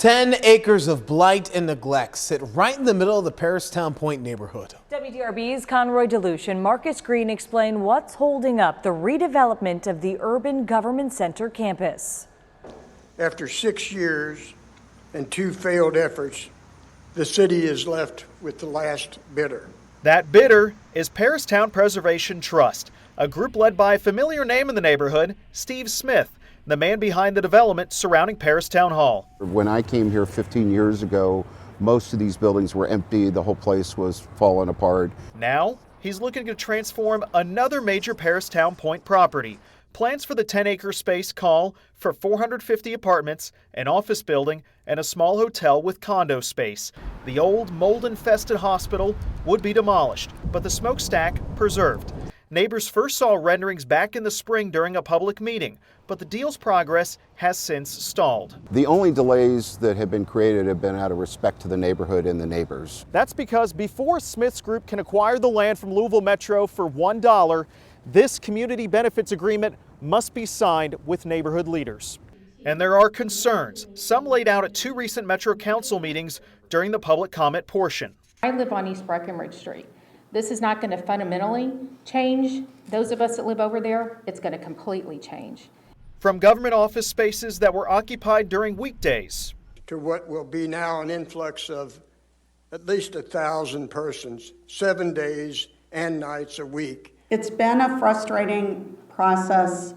10 acres of blight and neglect sit right in the middle of the Paristown Point neighborhood. WDRB's Conroy Deluche and Marcus Green explain what's holding up the redevelopment of the Urban Government Center campus. After 6 years and 2 failed efforts, the city is left with the last bidder. That bidder is Paristown Preservation Trust, a group led by a familiar name in the neighborhood, Steve Smith, the man behind the development surrounding Paristown Hall. When I came here 15 years ago, most of these buildings were empty. The whole place was falling apart. Now, he's looking to transform another major Paristown Point property. Plans for the 10-acre space call for 450 apartments, an office building, and a small hotel with condo space. The old mold-infested hospital would be demolished, but the smokestack preserved. Neighbors first saw renderings back in the spring during a public meeting, but the deal's progress has since stalled. The only delays that have been created have been out of respect to the neighborhood and the neighbors. That's because before Smith's group can acquire the land from Louisville Metro for $1, this community benefits agreement must be signed with neighborhood leaders. And there are concerns, some laid out at 2 recent Metro Council meetings during the public comment portion. I live on East Breckenridge Street. This is not going to fundamentally change those of us that live over there. It's going to completely change. From government office spaces that were occupied during weekdays To what will be now an influx of at least 1,000 persons, 7 days and nights a week. It's been a frustrating process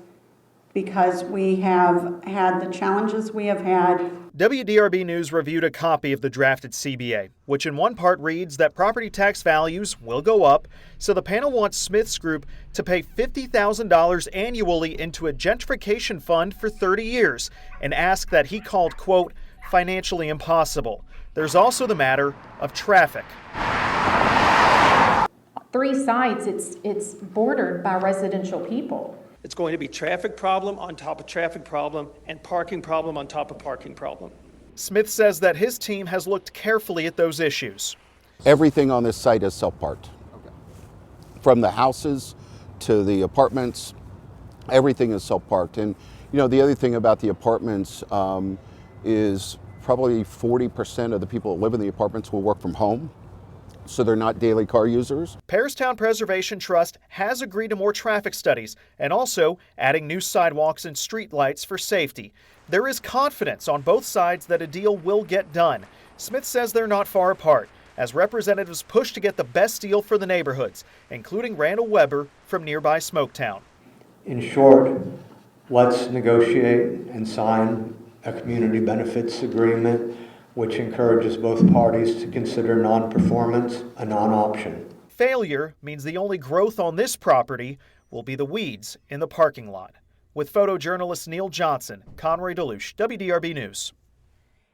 because we have had the challenges we have had. WDRB News reviewed a copy of the drafted CBA, which in one part reads that property tax values will go up, so the panel wants Smith's group to pay $50,000 annually into a gentrification fund for 30 years and ask that he called, quote, financially impossible. There's also the matter of traffic. 3 sites, it's bordered by residential people. It's going to be traffic problem on top of traffic problem and parking problem on top of parking problem. Smith says that his team has looked carefully at those issues. Everything on this site is self-parked. From the houses to the apartments, everything is self-parked. And you know, the other thing about the apartments is probably 40% of the people that live in the apartments will work from home, so they're not daily car users. Paristown Preservation Trust has agreed to more traffic studies and also adding new sidewalks and street lights for safety. There is confidence on both sides that a deal will get done. Smith says they're not far apart as representatives push to get the best deal for the neighborhoods, including Randall Weber from nearby Smoketown. In short, let's negotiate and sign a community benefits agreement which encourages both parties to consider non-performance a non-option. Failure means the only growth on this property will be the weeds in the parking lot. With photojournalist Neil Johnson, Conroy Deluche, WDRB News.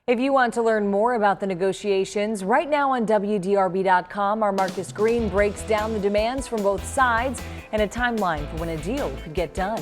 If you want to learn more about the negotiations, right now on WDRB.com, our Marcus Green breaks down the demands from both sides and a timeline for when a deal could get done.